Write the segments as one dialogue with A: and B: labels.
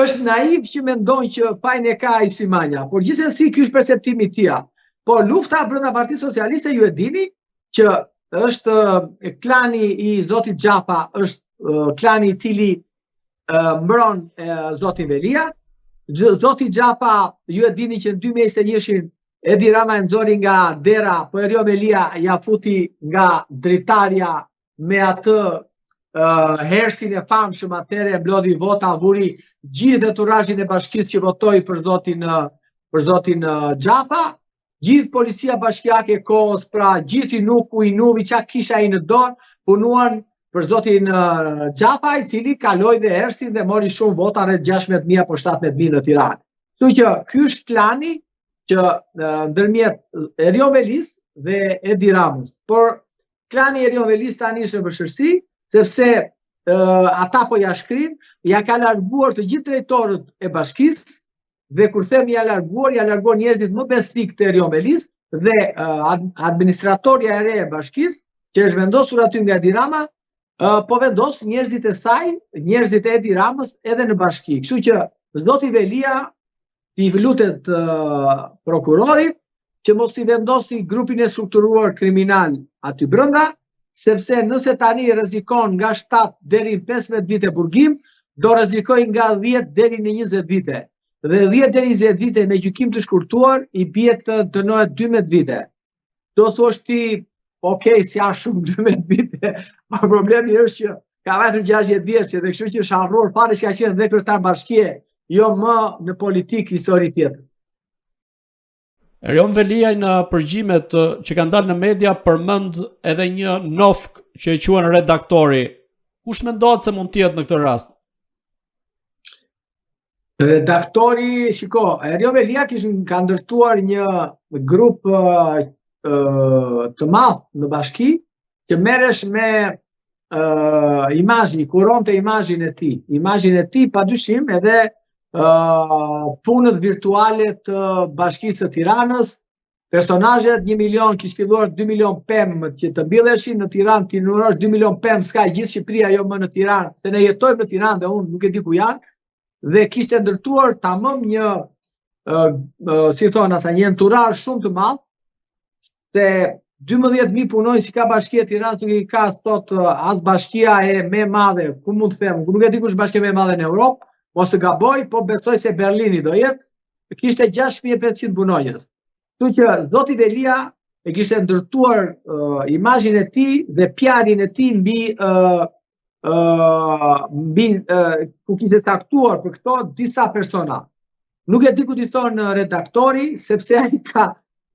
A: është naiv që mendon që fajin e ka ai Symanja, por gjithsesi ky është perceptimi i tij. Por lufta brenda Partisë Socialiste ju e dini që është klani i zotit Xhapa, është klani i cili mbron zotin Velia. Zoti Xhapa, ju e dini që në 2021 Edi Rama e nxori nga dera, po Erion Velia ja futi nga dritarja me atë hersin e famshëm, atëre mblodhi vota, vuri gjithë enturazhin e bashkisë që votoi për zotin Xhapa, gjithë policia bashkiake e kohës, pra gjithë i nuvi qa kisha i në dorë, punuan për zotin Xhapa, i cili kaloi dhe hersin dhe mori shumë vota, rreth 16.000 apo 17.000 në Tiranë. Kështu që ky është klani që ndërmjet Erion Velis dhe Edi Ramës. Por klani Erion Velis tani është në vështirësi, sepse ata po ja shkrin, ja ka larguar të gjithë drejtorët e bashkisë, dhe kur them ja larguar njerëzit më besnik të Erion Velis dhe administratorja e re e bashkisë, që është vendosur aty nga Edi Rama, po vendos njerëzit e saj, njerëzit e Edi Ramës edhe në bashki. Kështu që zoti Velia i lutet prokurorit që mos i vendosi grupin e strukturuar kriminal aty brenda, sepse nëse tani rrezikon nga 7 deri në 15 vite burgim, do rrezikoj nga 10 deri në 20 vite. Dhe 10 deri 20 vite me gjykim të shkurtuar i bie të dënohet 12 vite. Do thosh ti, okej, si a shumë 12 vite, pa problemi është që ka vetur 60 vjeç dhe kështu që është harruar fare që ka qenë dhe kryetar bashkie, jo më në politikë histori tjetër.
B: Erion Velia në përgjimet që kanë dalë në media përmend edhe një nofk që e quhen redaktori. Kush mendohet se mund të jetë në këtë rast?
A: Redaktori, shiko, Erion Velia ka ndërtuar një grup të madh në bashki që merresh me imazhi, kuronte imazhin e tij. Imazhin e tij padyshim edhe punët virtuale të bashkisë së Tiranës, personazhet 1 milion, kishte filluar 2 milion pemë që të mbilleshin në Tiranë, ti numërosh 2 milion pemë, s'ka gjithë Shqipëria jo më në Tiranë, se ne jetojmë në Tiranë dhe unë nuk e di ku janë, dhe kishte ndërtuar tamam një si thonë asa, një enturazh shumë të madh, se 12.000 punojnë që ka bashkia e Tiranës, nuk i ka thot as bashkia e me madhe, ku mund të them, nuk e di kush bashkia me madhe në Europë, mos të gaboj, po besoj se Berlini do jetë, kishte 6.500 punonjës. Kështu që zoti Velia e kishte ndërtuar imazhin e tij dhe PR-in e tij mbi ku kishte caktuar për këto disa persona. Nuk e di ku t'i thonë redaktori, sepse ai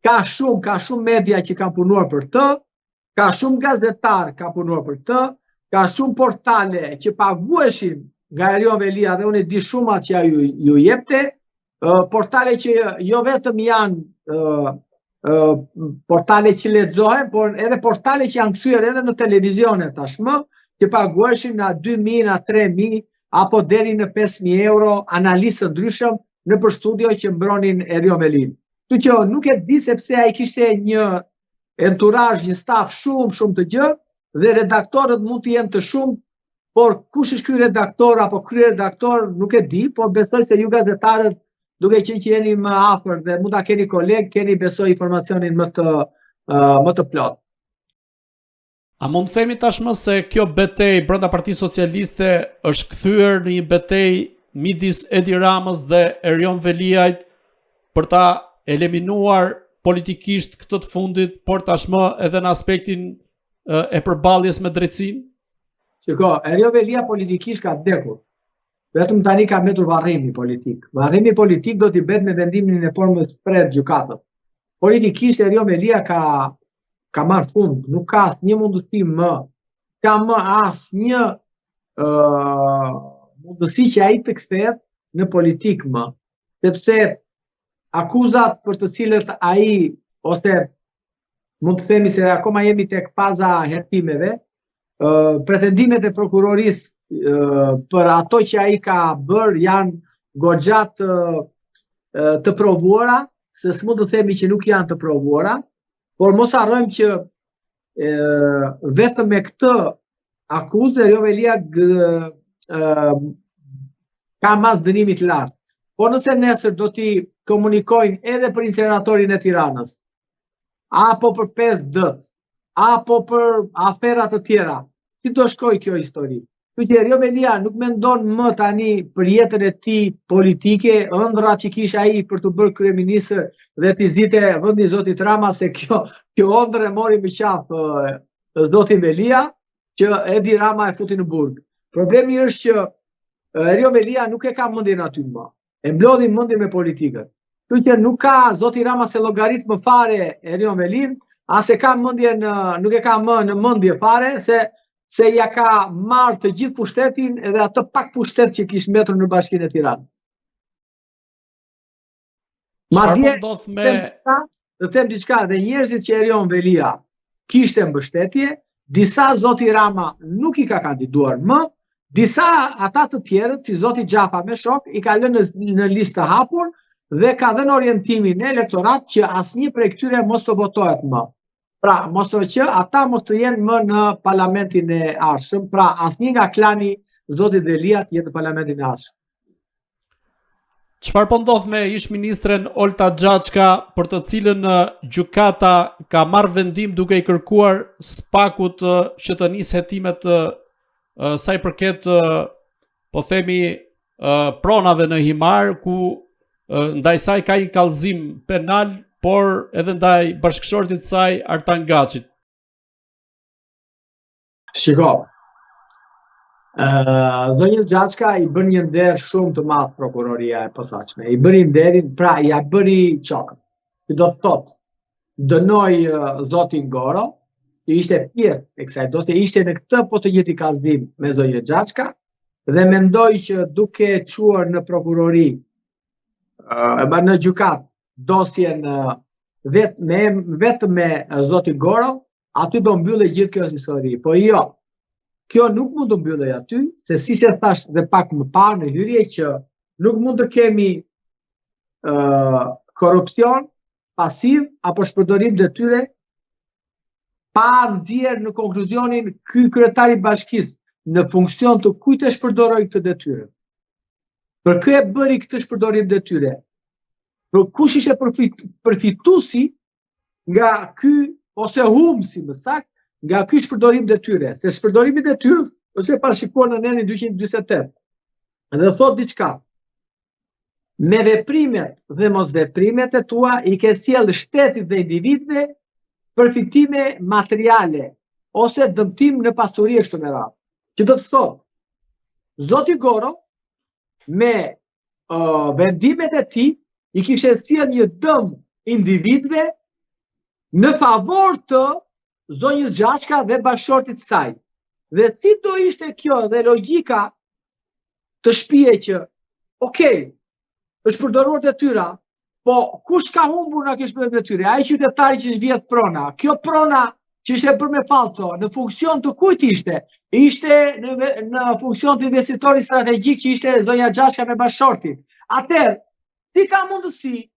A: ka shumë media që kanë punuar për të, ka shumë gazetar ka punuar për të, ka shumë portale që pagueshin nga Erion Velia dhe unë e di shumë atë që ju jepte, portale që jo vetëm janë portale që lexohen, por edhe portale që janë kthyer edhe në televizione tashmë, që pagueshin na 2.000, na 3.000 apo deri në 5.000 euro analistë të ndryshëm në për studio që mbronin Erion Velin. Kështu që nuk e di sepse ai kishte një enturazh, një staf shumë të gjerë dhe redaktorët mund të jenë të shumë. Por kush është ky redaktor apo kryeredaktor nuk e di, por besoj se ju gazetarët, duke qenë që jeni më afër dhe mund ta keni kolegë, keni besoj informacionin më të plot.
B: A mund të themi tashmë se kjo betejë brenda Partisë Socialiste është kthyer në një betejë midis Edi Ramës dhe Erion Veliajt për ta eliminuar politikisht këtë të fundit, por tashmë edhe në aspektin e përballjes me drejtsinë?
A: Shiko, Erion Velia politikisht ka vdekur. Vetëm tani ka mbetur varrimi politik. Varrimi politik do t'i bëhet me vendimin e formës pret gjykatës. Politikisht Erion Velia ka marrë fund, nuk ka asnjë mundësi më, ka më asnjë mundësi që ai të kthehet në politik më, sepse akuzat për të cilët ai, ose mund të themi se akoma jemi tek faza hetimeve, pretendimet e prokurorisë për ato që ai ka bërë janë goxha të provuara, se s'mund të themi që nuk janë të provuara, por mos harrojmë që vetëm me këtë akuzë Erion Velia ka mas dënimit lartë. Po nëse nesër do t'i komunikojnë edhe për inceneratorin e Tiranës, apo për 5D, apo për aferat të tjera, si do shkoj kjo histori? Pyetje, Erion Velia nuk mendon më tani për jetën e tij politike, ëndrat që kishte ai për të bërë kryeministër dhe t'i zite vendin zotit Rama, se kjo ëndër e mori me qafë zotin Velia, që Edi Rama e futi në burg. Problemi është që Erion Velia nuk e ka mendjen aty më. E mblodhi mendjen me politikën. Pyetje, nuk ka zoti Rama se llogarit më fare Erion Velin, as e ka mendjen, nuk e ka më në mendje fare se ja ka marrë të gjithë pushtetin edhe atë pak pushtet që kishte mbetur në Bashkinë e Tiranës. Madje të them diçka, dhe njerëzit që Erion Velia kishte mbështetje, disa zoti Rama nuk i ka kandiduar më, disa ata të tjerët, si zoti Xhafa me shok, i ka lënë në listë të hapur dhe ka dhënë orientimin në elektorat që asnjë prej këtyre mos të votohet më. Pra, që ata mos të jenë më në parlamentin e ardhshëm, pra asnjë nga klani zotit Velia të jetë në parlamentin e ardhshëm.
B: Çfarë po ndodh me ish-ministren Olta Xhaçka, për të cilën gjykata ka marrë vendim duke i kërkuar SPAK-ut që të nisë hetimet sa i përket, po themi, pronave në Himar, ku ndaj saj ka një kallëzim penal, por edhe ndaj bashkëshortit të saj Artan Gaçit.
A: Shiko, zonjës Xhaçka i bën një nder shumë të madh prokuroria e posaçme. I bëri nderin, pra ja bëri çokën. Që do të thotë, dënoi zotin Goro, që ishte pjesë e kësaj dosje, ishte në këtë po të njëjtin kallëzim me zonjën Xhaçka, dhe mendoi që duke çuar në prokurori, në gjykat, dosjen vetëm me zotin Goro, aty do mbyllej gjithë kjo histori. Po jo, kjo nuk mund të mbyllej aty, se siç e thash dhe pak më parë në hyrje, që nuk mund të kemi korrupsion pasiv apo shpërdorim detyre pa nxjerrë në konkluzionin ky kryetari i bashkisë në funksion të kujt e shpërdoroi këtë detyrë. Për kë e bëri këtë shpërdorim detyre? Për kush ishte përfituesi nga ky, ose humsi më saktë, nga ky shpërdorim detyre? Se shpërdorimi detyrë është e parashikuar në nenin 248. Dhe thot diçka. Me veprimet dhe mosveprimet e tua i ke sjell shtetit dhe individëve përfitime materiale ose dëmtim në pasuri e kështu me radhë. Që do të thotë, zoti Goro me vendimet e tij i kishte sjell një dëm individëve në favor të zonjës Xhaçka dhe bashkëshortit të saj. Dhe si do ishte kjo dhe logjika të shpije që, okej, është përdoruar detyra, po kush ka humbur nga kjo shpërdorim detyre? Ai qytetari që vjedh prona. Kjo prona që ishte bërë me falco, në funksion të kujt ishte? Ishte në funksion të investitorit strategjik që ishte zonja Xhaçka me bashkëshortin. Atëherë, si ka mundësi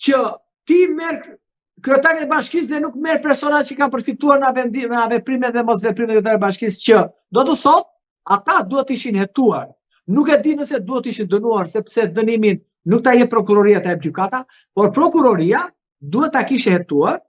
A: që ti merr kryetarin e bashkisë dhe nuk merr personat që kanë përfituar nga veprimet dhe mosveprimet e kryetarit të bashkisë, që do të thotë ata duhet të ishin hetuar. Nuk e di nëse duhet të ishin dënuar, sepse dënimin nuk ta jep prokuroria, ta jep gjykata, por prokuroria duhet ta kishte hetuar